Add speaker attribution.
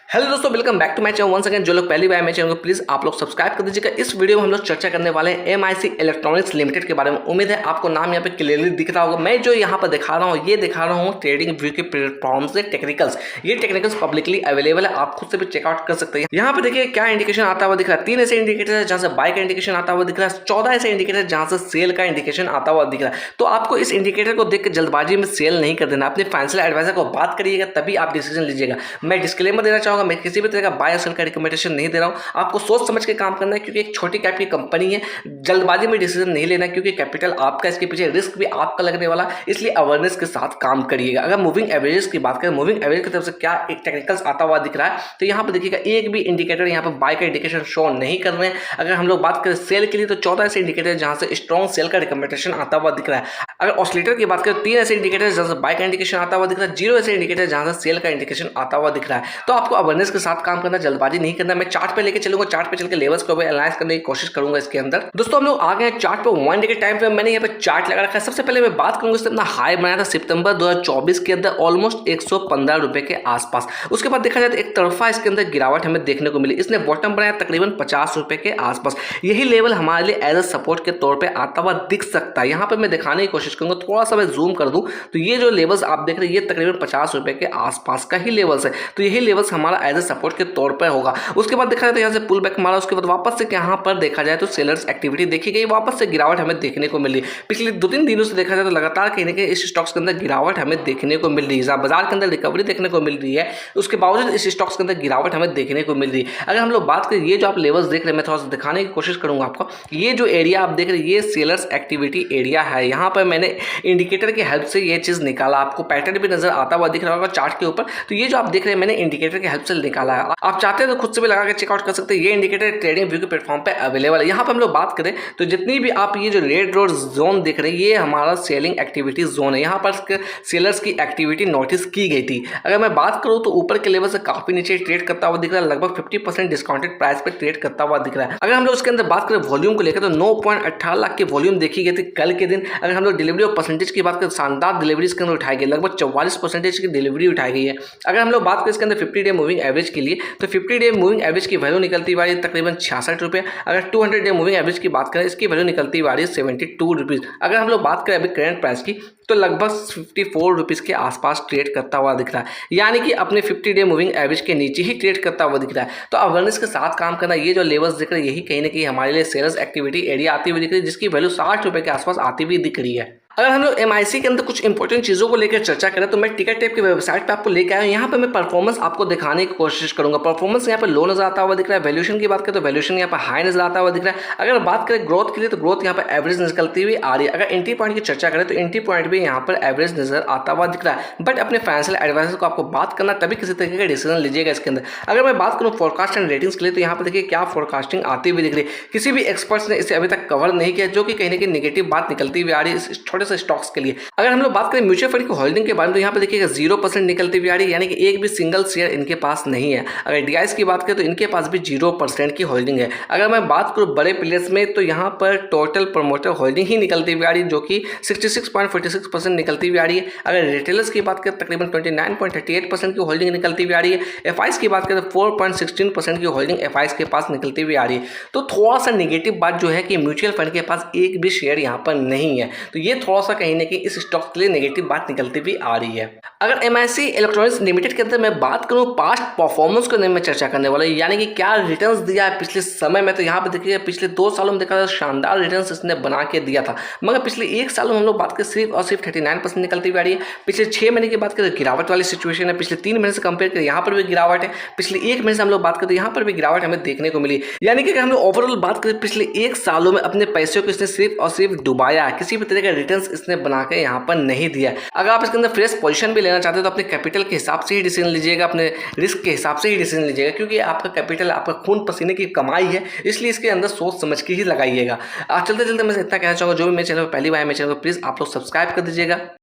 Speaker 1: Hello दोस्तों, welcome back to my channel once again. जो लोग पहली बार मेरे चैनल को प्लीज आप लोग सब्सक्राइब कर दीजिएगा। इस वीडियो में हम लोग चर्चा करने वाले हैं एमआईसी इलेक्ट्रॉनिक्स लिमिटेड के बारे में। उम्मीद है आपको नाम यहाँ पे क्लियरली दिख रहा होगा। मैं जो यहाँ पर दिखा रहा हूँ ये दिखा रहा हूँ ट्रेडिंग व्यू के प्लेटफॉर्म से टेक्निकल्स। ये टेक्निकल्स पब्लिकली अवेलेबल है, आप खुद से भी चेकआउट कर सकते हैं। यहाँ पे देखिए क्या इंडिकेशन आता हुआ दिख रहा है। 3 ऐसे इंडिकेटर है जहाँ से बाय का इंडिकेशन आता हुआ दिख रहा है, 14 ऐसे इंडिकेटर जहाँ से सेल का इंडिकेशन आता हुआ दिख रहा है। तो आपको इस इंडिकेटर को देख के जल्दबाजी में सेल नहीं कर देना, अपने फाइनेंशियल एडवाइजर को बात करिएगा तभी आप डिसीजन लीजिएगा। मैं डिस्क्लेमर देना चाहूंगा, मैं किसी भी तरह का बाय और सेल का रिकमेंडेशन नहीं दे रहा हूं। आपको सोच समझ के काम करना है क्योंकि एक छोटी कैप की कंपनी है। जल्दबाजी में डिसीजन नहीं लेना क्योंकि कैपिटल आपका, इसके पीछे रिस्क भी आपका लगने वाला, इसलिए अवेयरनेस के साथ काम करिएगा। अगर मूविंग एवरेज की बात करें, मूविंग एवरेज की तरफ से क्या एक टेक्निकल्स आता हुआ दिख रहा है, तो यहाँ पर देखिएगा एक भी इंडिकेटर यहाँ पर बाय का इंडिकेशन शो नहीं कर रहे हैं। अगर हम लोग बात करें सेल के लिए तो 14 ऐसे इंडिकेटर जहां से स्ट्रॉन्ग सेल का रिकमेंडेशन आता हुआ दिख रहा है। अगर ऑसिलेटर की बात करें 3 ऐसे इंडिकेटर जहां से बाय का इंडिकेशन आता हुआ दिख रहा है, 0 ऐसे इंडिकेटर जहां से सेल का इंडिकेशन आता हुआ दिख रहा है। तो आपको अवेयरनेस के साथ काम करना, जल्दबाजी नहीं करना। मैं चार्ट पे लेके चलूंगा, चार्ट पे चल के लेवल्स को भी एनालाइज करने की कोशिश करूंगा इसके अंदर। दोस्तों हम लोग आ गए चार्ट पे 1 डे के टाइम पे। मैंने यहाँ पे चार्ट लगा रखा है। सबसे पहले मैं बात करूंगा, इसने अपना हाई बनाया था सितंबर 2024 के अंदर ऑलमोस्ट 115 रुपए के आसपास। उसके बाद देखा जाए तो एक तरफा इसके अंदर गिरावट हमें देखने को मिली। इसने बॉटम बनाया तकरीबन 50 रुपए के आसपास। यही लेवल हमारे लिए एज अ सपोर्ट के तौर पर आता हुआ दिख सकता है। यहाँ पे मैं दिखाने की कोशिश करूंगा, थोड़ा सा मैं जूम कर दूं तो ये जो लेवल्स आप देख रहे हैं ये तकरीबन 50 रुपए के आसपास का ही लेवल्स है। तो यही लेवल्स हमारा एज अ सपोर्ट के तौर पर होगा। उसके बाद देखा जाए तो यहाँ से पुल बैक मारा, उसके बाद वापस से यहाँ पर देखा जाए तो सेलर्स एक्टिविटी देखी गई, वापस से गिरावट हमें देखने को मिली। पिछले 2-3 दिनों से देखा जाए तो लगातार कहीं ना कहीं इस स्टॉक्स के अंदर गिरावट हमें देखने को मिल रही है। बाजार के अंदर रिकवरी देखने को मिल रही है, उसके बावजूद इस स्टॉक्स के अंदर गिरावट हमें देखने को मिल रही है। अगर हम लोग बात करें, ये जो आप लेवल्स देख रहे हैं मैं थोड़ा सा दिखाने की कोशिश करूंगा आपको। ये जो एरिया आप देख रहे हैं ये सेलर्स एक्टिविटी एरिया है। यहाँ पर मैंने इंडिकेटर की हेल्प से ये चीज निकाला, आपको पैटर्न भी नजर आता हुआ दिख रहा होगा चार्ट के ऊपर। तो ये जो आप देख रहे हैं मैंने इंडिकेटर की हेल्प से निकाला है। आप चाहते हैं तो खुद से भी लगा के चेकआउट कर सकते हैं। ये इंडिकेटर ट्रेडिंग व्यू के प्लेटफॉर्म पे अवेलेबल है। यहाँ पर हम लोग बात करें तो जितनी भी आप ये जो रेड रोड जोन देख रहे हैं ये हमारा सेलिंग एक्टिविटी जोन है। यहाँ पर सेलर्स की एक्टिविटी नोटिस की गई थी। अगर मैं बात करूँ तो ऊपर के लेवल से काफी नीचे ट्रेड करता हुआ दिख रहा है, लगभग 50% डिस्काउंटेड प्राइस पे ट्रेड करता हुआ दिख रहा है। अगर हम लोग उसके अंदर बात करें वॉल्यूम को लेकर तो 9.18 लाख की वॉल्यूम देखी गई थी कल के दिन। अगर हम लोग डिलीवरी और परसेंटेज की बात करें, शानदार डिलीवरी इसके अंदर उठाई गई, लगभग 44% की डिलीवरी उठाई गई है। अगर हम लोग बात करें इसके अंदर 50 डे मूविंग एवरेज के लिए तो 50 डे मूविंग एवरेज की वैल्यू निकलती हुई तकरीबन 66 रुपये। अगर 200 डे मूविंग एवरेज की बात करें इसकी वैल्यू निकलती हुई 72 रुपीज़। अगर हम लोग बात करें अभी करंट प्राइस की तो लगभग 54 रुपीज़ के आसपास ट्रेड करता हुआ दिख रहा है, यानी कि अपने 50 डे मूविंग एवरेज के नीचे ही ट्रेड करता हुआ दिख रहा है। तो अवेयरनेस के साथ काम करना, ये जो लेवल्स दिख रहे हैं यही कहीं ना कहीं हमारे लिए सेल्स एक्टिविटी एरिया आती हुई दिख रही है, जिसकी वैल्यू 60 रुपये के आसपास आती हुई दिख रही है। अगर हम लोग एमआईसी के अंदर कुछ इंपॉर्टेंट चीज़ों को लेकर चर्चा करें तो मैं टिकट टेप की वेबसाइट पे आपको लेकर आया हूँ। यहाँ पे मैं परफॉर्मेंस आपको दिखाने की कोशिश करूंगा। परफॉर्मेंस यहाँ पे लो नजर आता हुआ दिख रहा है। वैल्यूएशन की बात करें तो वैल्यूएशन यहाँ पे हाई नजर आता हुआ दिख रहा है। अगर बात करें ग्रोथ के लिए तो ग्रोथ यहाँ पे एवरेज निकलती हुई आ रही है। अगर एंट्री पॉइंट की चर्चा करें तो एंट्री पॉइंट भी यहाँ पर एवरेज नजर आता हुआ दिख रहा है। बट अपने फाइनेंशियल एडवाइजर को आपको बात करना, तभी किसी तरीके का डिसीजन लीजिएगा इसके अंदर। अगर मैं बात करूँ फोरकास्ट एंड रेटिंग्स के लिए तो यहाँ पर देखिए क्या फोरकास्टिंग आती हुई दिख रही है। किसी भी एक्सपर्ट्स ने इसे अभी तक कवर नहीं किया, जो कि कहीं ना कहीं नेगेटिव बात निकलती हुई आ रही है इस छोटे से स्टॉक्स के लिए। अगर हम लोग बात करें म्यूचुअल फंड की होल्डिंग के बारे में तो यहाँ पे देखिएगा 0% निकलती हुई आ रही है, यानी कि एक भी सिंगल शेयर इनके पास नहीं है। अगर डीआईएस की बात करें तो इनके पास भी 0% की होल्डिंग है। अगर मैं बात करूँ बड़े प्लेयर्स में तो यहाँ पर टोटल प्रमोटर होल्डिंग ही निकलती हुई आ रही है, जो कि 66.46% निकलती हुई आ रही है। अगर रिटेलर्स की बात करें तकरीबन 29.38% की होल्डिंग निकलती हुई आ रही है। एफआईस की बात करें तो 4.16% की होल्डिंग एफआईस के पास निकलती हुई आ रही है। तो थोड़ा सा नेगेटिव बात जो है कि म्यूचुअल फंड के पास एक भी शेयर यहाँ पर नहीं है। तो ये थोड़ा सा कहीं ना कहीं इस स्टॉक के लिए नेगेटिव बात निकलती भी आ रही है। अगर एमआईसी इलेक्ट्रॉनिक्स लिमिटेड के अंदर मैं बात करूं पास्ट परफॉर्मेंस को मैं चर्चा करने वाला हूं, यानी कि क्या रिटर्न्स दिया है पिछले समय में, तो यहाँ पे देखिए पिछले 2 सालों में देखा शानदार रिटर्न्स इसने बना के दिया था। मगर पिछले 1 साल में हम लोग बात करें सिर्फ और सिर्फ 39% निकलती हुई आ रही है। पिछले 6 महीने की बात करें गिरावट वाली सिचुएशन है। पिछले 3 महीने से कंपेयर करें यहाँ पर भी गिरावट है। पिछले 1 महीने से हम लोग बात करें तो यहाँ पर भी गिरावट हमें देखने को मिली। यानी कि अगर हम लोग ओवरऑल बात करें पिछले 1 सालों में अपने पैसों को इसने सिर्फ और सिर्फ डुबाया, किसी भी तरह का रिटर्न्स इसने बना के यहाँ पर नहीं दिया। अगर आप इसके अंदर फ्रेश पोजीशन भी लेना चाहते हो तो अपने कैपिटल के हिसाब से ही डिसीजन लीजिएगा, अपने रिस्क के हिसाब से ही डिसीजन लीजिएगा, क्योंकि आपका कैपिटल आपका खून पसीने की कमाई है, इसलिए इसके अंदर सोच समझ के ही लगाइएगा। चलते चलते मैं इतना कहना चाहूँगा, जो भी मेरे चैनल पर पहली बार है मेरे चैनल को प्लीज़ आप लोग सब्सक्राइब कर दीजिएगा।